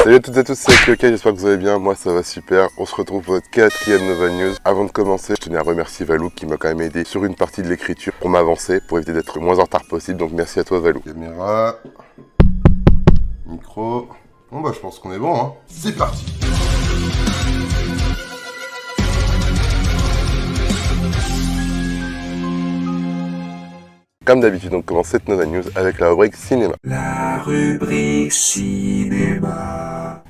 Salut à toutes et à tous, c'est Kyokai, j'espère que vous allez bien, moi ça va super. On se retrouve pour notre 4e Nova News. Avant de commencer, je tenais à remercier Valou qui m'a quand même aidé sur une partie de l'écriture pour m'avancer, pour éviter d'être le moins en retard possible, donc merci à toi Valou. Caméra, micro, bon bah je pense qu'on est bon hein. C'est parti. Comme d'habitude, on commence cette Nova News avec la rubrique cinéma. La rubrique cinéma.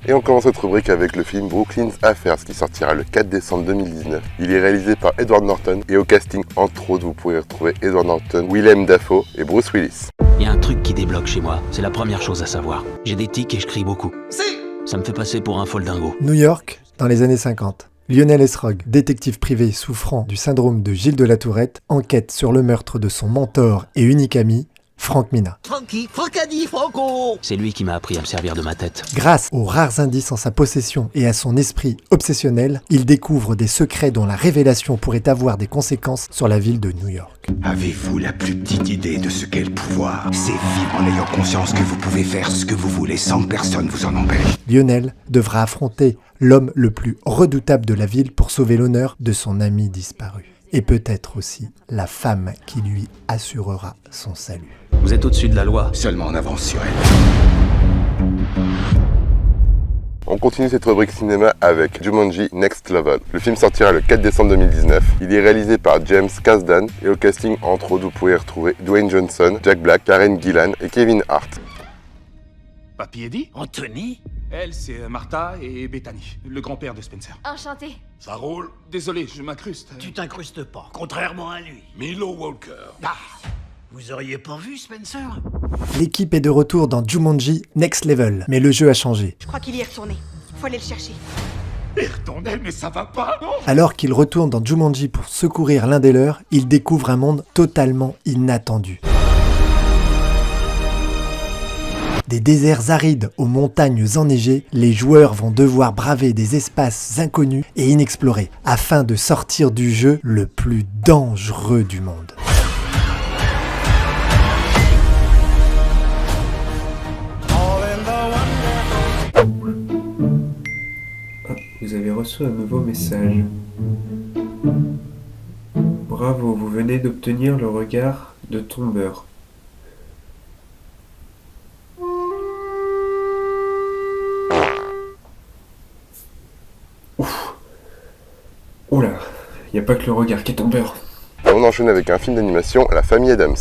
Et on commence cette rubrique avec le film Brooklyn's Affairs qui sortira le 4 décembre 2019. Il est réalisé par Edward Norton et au casting, entre autres, vous pourrez retrouver Edward Norton, Willem Dafoe et Bruce Willis. Il y a un truc qui débloque chez moi, c'est la première chose à savoir. J'ai des tics et je crie beaucoup. Ça me fait passer pour un foldingo. New York, dans les années 50. Lionel Esrog, détective privé souffrant du syndrome de Gilles de la Tourette, enquête sur le meurtre de son mentor et unique ami, Frank Mina. Franco. C'est lui qui m'a appris à me servir de ma tête. Grâce aux rares indices en sa possession et à son esprit obsessionnel, il découvre des secrets dont la révélation pourrait avoir des conséquences sur la ville de New York. Avez-vous la plus petite idée de ce qu'est le pouvoir? C'est vivre en ayant conscience que vous pouvez faire ce que vous voulez sans que personne vous en empêche. Lionel devra affronter l'homme le plus redoutable de la ville pour sauver l'honneur de son ami disparu. Et peut-être aussi la femme qui lui assurera son salut. Vous êtes au-dessus de la loi. Seulement en avance sur elle. On continue cette rubrique cinéma avec Jumanji Next Level. Le film sortira le 4 décembre 2019. Il est réalisé par James Kasdan et au casting, entre autres, vous pouvez retrouver Dwayne Johnson, Jack Black, Karen Gillan et Kevin Hart. Papy Eddie? Anthony? Elle, c'est Martha et Bethany, le grand-père de Spencer. Enchanté. Ça roule? Désolé, je m'incruste. Tu t'incrustes pas, contrairement à lui. Milo Walker. Ah! Vous auriez pas vu Spencer? L'équipe est de retour dans Jumanji Next Level, mais le jeu a changé. Je crois qu'il y est retourné. Faut aller le chercher. Et retournez, mais ça va pas, non? Alors qu'il retourne dans Jumanji pour secourir l'un des leurs, il découvre un monde totalement inattendu. Des déserts arides aux montagnes enneigées, les joueurs vont devoir braver des espaces inconnus et inexplorés afin de sortir du jeu le plus dangereux du monde. Vous avez reçu un nouveau message. Bravo, vous venez d'obtenir le regard de tombeur. Ouf. Oula, y a pas que le regard qui est tombeur. On enchaîne avec un film d'animation, La Famille Adams.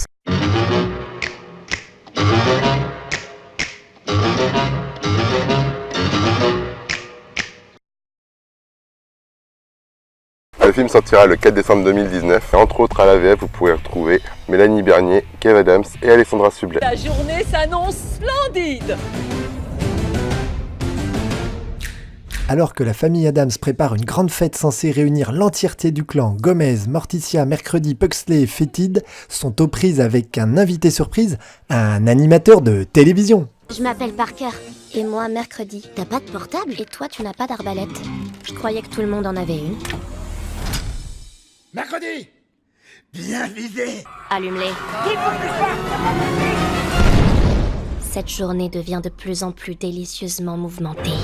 Le film sortira le 4 décembre 2019 et entre autres à la VF vous pourrez retrouver Mélanie Bernier, Kev Adams et Alessandra Sublet. La journée s'annonce splendide. Alors que la famille Adams prépare une grande fête censée réunir l'entièreté du clan, Gomez, Morticia, Mercredi, Pugsley et Fétide sont aux prises avec un invité surprise, un animateur de télévision. Je m'appelle Parker, et moi Mercredi. T'as pas de portable? Et toi tu n'as pas d'arbalète? Je croyais que tout le monde en avait une. Mercredi! Bien visé! Allume-les. Cette journée devient de plus en plus délicieusement mouvementée.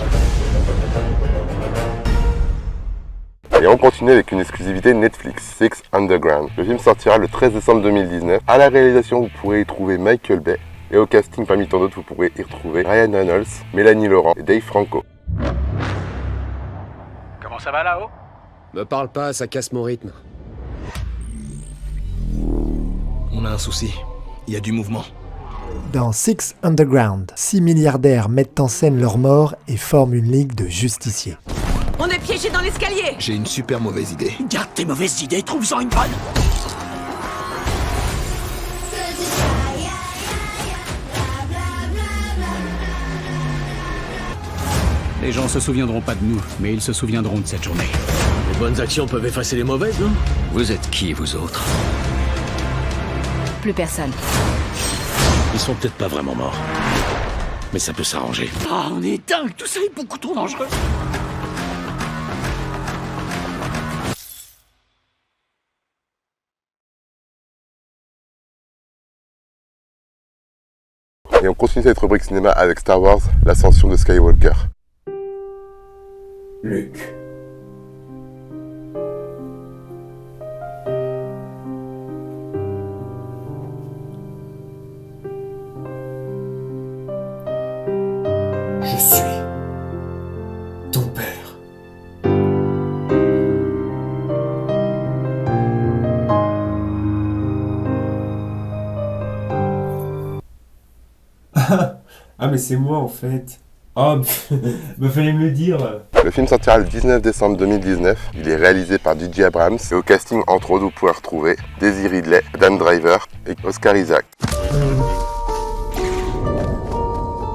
Et on continue avec une exclusivité Netflix, Six Underground. Le film sortira le 13 décembre 2019. À la réalisation, vous pourrez y trouver Michael Bay. Et au casting, parmi tant d'autres, vous pourrez y retrouver Ryan Reynolds, Mélanie Laurent et Dave Franco. Comment ça va là-haut? Me parle pas, ça casse mon rythme. On a un souci. Il y a du mouvement. Dans Six Underground, 6 milliardaires mettent en scène leur mort et forment une ligue de justiciers. On est piégé dans l'escalier. J'ai une super mauvaise idée. Garde tes mauvaises idées, trouve-en une bonne. Les gens se souviendront pas de nous, mais ils se souviendront de cette journée. Les bonnes actions peuvent effacer les mauvaises, non? Vous êtes qui, vous autres? Plus personne. Ils sont peut-être pas vraiment morts. Mais ça peut s'arranger. Ah, on est dingue, tout ça est beaucoup trop dangereux. Et on continue cette rubrique cinéma avec Star Wars, l'ascension de Skywalker. Luc. Je suis ton père. Ah mais c'est moi en fait. Oh, bah fallait me le dire. Le film sortira le 19 décembre 2019. Il est réalisé par J.J. Abrams. Et au casting, entre autres, vous pouvez retrouver Daisy Ridley, Dan Driver et Oscar Isaac.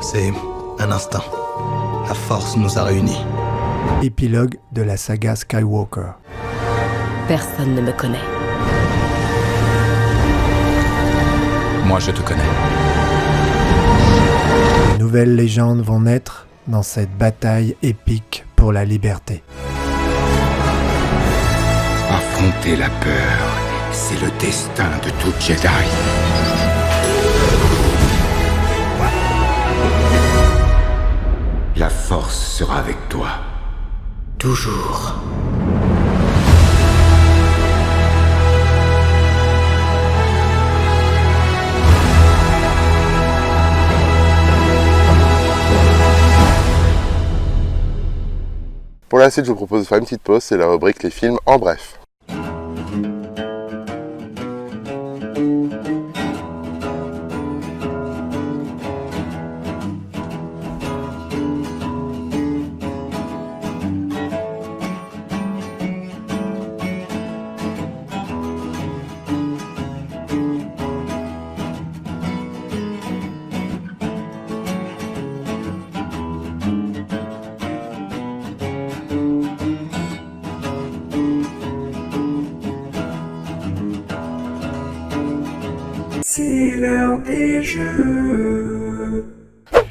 C'est un instinct. La force nous a réunis. Épilogue de la saga Skywalker. Personne ne me connaît. Moi, je te connais. De nouvelles légendes vont naître dans cette bataille épique pour la liberté. Affronter la peur, c'est le destin de tout Jedi. La force sera avec toi. Toujours. Pour la suite, je vous propose de faire une petite pause, c'est la rubrique Les films en bref. C'est l'heure des jeux.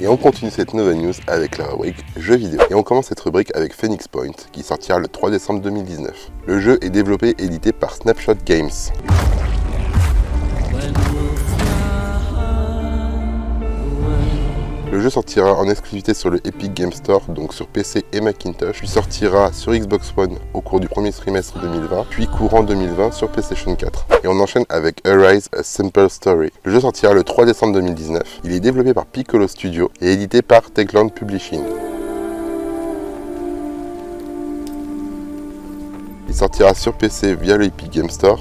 Et on continue cette nouvelle news avec la rubrique jeux vidéo. Et on commence cette rubrique avec Phoenix Point, qui sortira le 3 décembre 2019. Le jeu est développé et édité par Snapshot Games. Le jeu sortira en exclusivité sur le Epic Game Store, donc sur PC et Macintosh, puis sortira sur Xbox One au cours du premier trimestre 2020, puis courant 2020 sur PlayStation 4. Et on enchaîne avec Arise A Simple Story. Le jeu sortira le 3 décembre 2019. Il est développé par Piccolo Studio et édité par Techland Publishing. Il sortira sur PC via le Epic Game Store,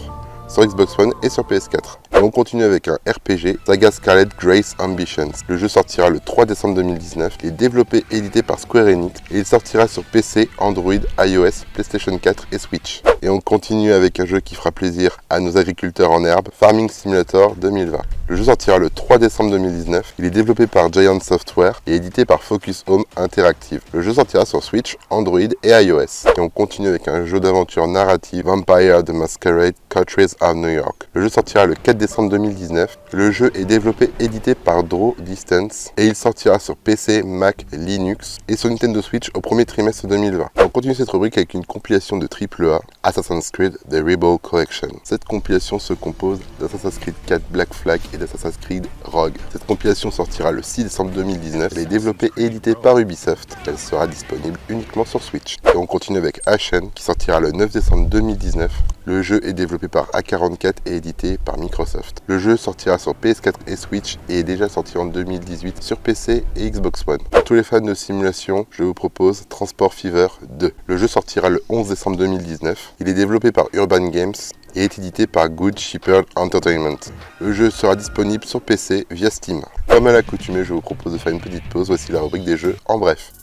sur Xbox One et sur PS4. Et on continue avec un RPG, Saga Scarlet Grace Ambitions. Le jeu sortira le 3 décembre 2019. Il est développé et édité par Square Enix et il sortira sur PC, Android, iOS, PlayStation 4 et Switch. Et on continue avec un jeu qui fera plaisir à nos agriculteurs en herbe, Farming Simulator 2020. Le jeu sortira le 3 décembre 2019. Il est développé par Giant Software et édité par Focus Home Interactive. Le jeu sortira sur Switch, Android et iOS. Et on continue avec un jeu d'aventure narrative, Vampire the Masquerade Countries of New York. Le jeu sortira le 4 décembre 2019. Le jeu est développé et édité par Draw Distance et il sortira sur PC, Mac, Linux et sur Nintendo Switch au premier trimestre 2020. On continue cette rubrique avec une compilation de AAA, Assassin's Creed The Rebel Collection. Cette compilation se compose d'Assassin's Creed 4 Black Flag et d'Assassin's Creed Rogue. Cette compilation sortira le 6 décembre 2019. Elle est développée et éditée par Ubisoft. Elle sera disponible uniquement sur Switch. Et on continue avec Ashen qui sortira le 9 décembre 2019. Le jeu est développé par A44 et édité par Microsoft. Le jeu sortira sur PS4 et Switch et est déjà sorti en 2018 sur PC et Xbox One. Pour tous les fans de simulation, je vous propose Transport Fever 2. Le jeu sortira le 11 décembre 2019. Il est développé par Urban Games et est édité par Good Shepherd Entertainment. Le jeu sera disponible sur PC via Steam. Comme à l'accoutumée, je vous propose de faire une petite pause. Voici la rubrique des jeux en bref.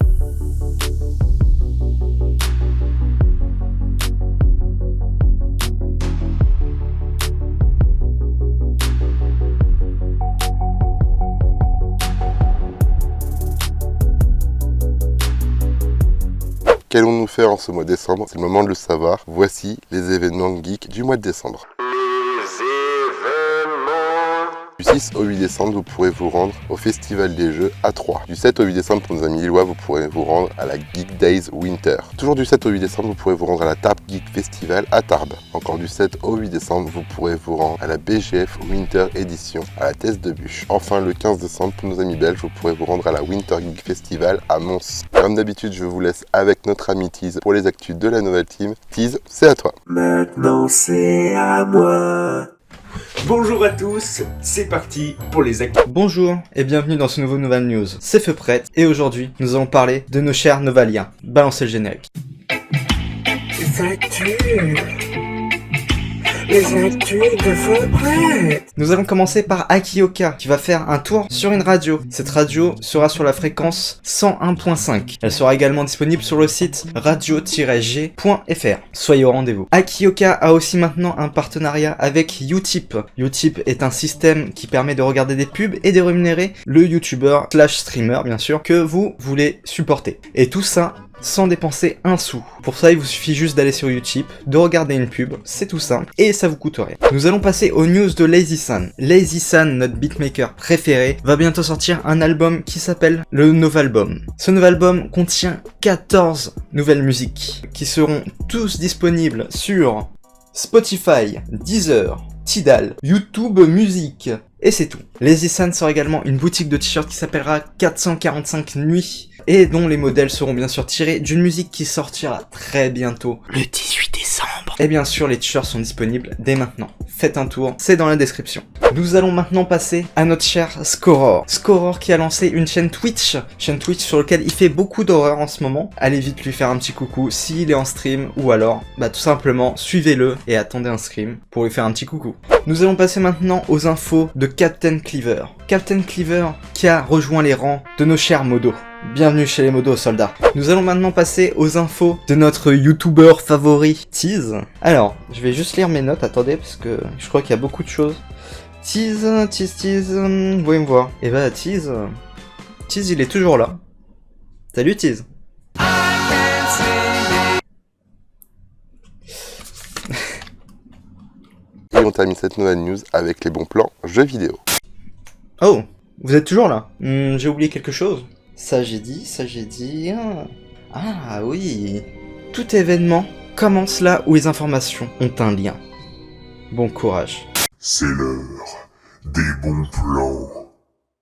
Qu'allons-nous faire en ce mois de décembre? C'est le moment de le savoir. Voici les événements geeks du mois de décembre. Du 6 au 8 décembre, vous pourrez vous rendre au Festival des Jeux à Troyes. Du 7 au 8 décembre, pour nos amis lillois, vous pourrez vous rendre à la Geek Days Winter. Toujours du 7 au 8 décembre, vous pourrez vous rendre à la Tarbes Geek Festival à Tarbes. Encore du 7 au 8 décembre, vous pourrez vous rendre à la BGF Winter Edition à la Thèse de Bûche. Enfin, le 15 décembre, pour nos amis belges, vous pourrez vous rendre à la Winter Geek Festival à Mons. Comme d'habitude, je vous laisse avec notre ami Tease pour les actus de la nouvelle team. Tease, c'est à toi. Maintenant c'est à moi. Bonjour à tous, c'est parti pour les actus. Bonjour et bienvenue dans ce nouveau Noval News. C'est Feu Prête et aujourd'hui nous allons parler de nos chers Novaliens. Balancez le générique. Les actus de Feu Prête. Nous allons commencer par Akioka qui va faire un tour sur une radio. Cette radio sera sur la fréquence 101.5. Elle sera également disponible sur le site radio-g.fr. Soyez au rendez-vous. Akioka a aussi maintenant un partenariat avec Utip. Utip est un système qui permet de regarder des pubs et de rémunérer le youtubeur / streamer bien sûr que vous voulez supporter. Et tout ça sans dépenser un sou. Pour ça, il vous suffit juste d'aller sur Utip, de regarder une pub, c'est tout simple, et ça vous coûte rien. Nous allons passer aux news de Lazy San. Lazy San, notre beatmaker préféré, va bientôt sortir un album qui s'appelle le Novalbum. Ce Novalbum contient 14 nouvelles musiques, qui seront tous disponibles sur Spotify, Deezer, Tidal, YouTube Music, et c'est tout. Lazy San sort également une boutique de t-shirts qui s'appellera 445 Nuits, et dont les modèles seront bien sûr tirés d'une musique qui sortira très bientôt, le 18 décembre. Et bien sûr, les t-shirts sont disponibles dès maintenant. Faites un tour, c'est dans la description. Nous allons maintenant passer à notre cher Scoror. Scoror qui a lancé une chaîne Twitch sur laquelle il fait beaucoup d'horreur en ce moment. Allez vite lui faire un petit coucou s'il est en stream, ou alors, tout simplement, suivez-le et attendez un stream pour lui faire un petit coucou. Nous allons passer maintenant aux infos de Captain Cleaver. Captain Cleaver qui a rejoint les rangs de nos chers modos. Bienvenue chez les modos soldats. Nous allons maintenant passer aux infos de notre youtubeur favori, Tease. Alors, je vais juste lire mes notes, attendez, parce que je crois qu'il y a beaucoup de choses. Tease, vous voyez me voir. Et Tease il est toujours là. Salut Tease. Et on termine cette nouvelle news avec les bons plans jeux vidéo. Oh, vous êtes toujours là. J'ai oublié quelque chose. Ça j'ai dit... Ah oui. Tout événement commence là où les informations ont un lien. Bon courage. C'est l'heure des bons plans.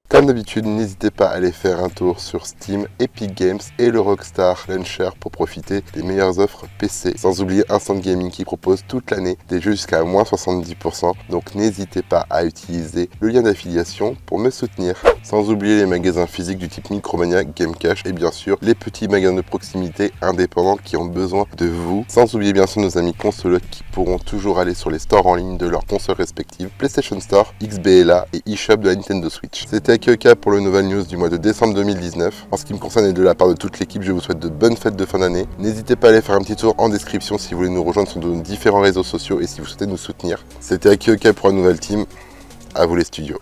Comme d'habitude, n'hésitez pas à aller faire un tour sur Steam, Epic Games et le Rockstar Launcher pour profiter des meilleures offres PC. Sans oublier Instant Gaming qui propose toute l'année des jeux jusqu'à moins 70%. Donc n'hésitez pas à utiliser le lien d'affiliation pour me soutenir. Sans oublier les magasins physiques du type Micromania, Gamecash et bien sûr les petits magasins de proximité indépendants qui ont besoin de vous. Sans oublier bien sûr nos amis consologues qui pourront toujours aller sur les stores en ligne de leurs consoles respectives, PlayStation Store, XBLA et eShop de la Nintendo Switch. C'était Akioka pour le Noval News du mois de décembre 2019. En ce qui me concerne et de la part de toute l'équipe, je vous souhaite de bonnes fêtes de fin d'année. N'hésitez pas à aller faire un petit tour en description si vous voulez nous rejoindre sur nos différents réseaux sociaux et si vous souhaitez nous soutenir. C'était Akioka pour la nouvelle team. À vous les studios.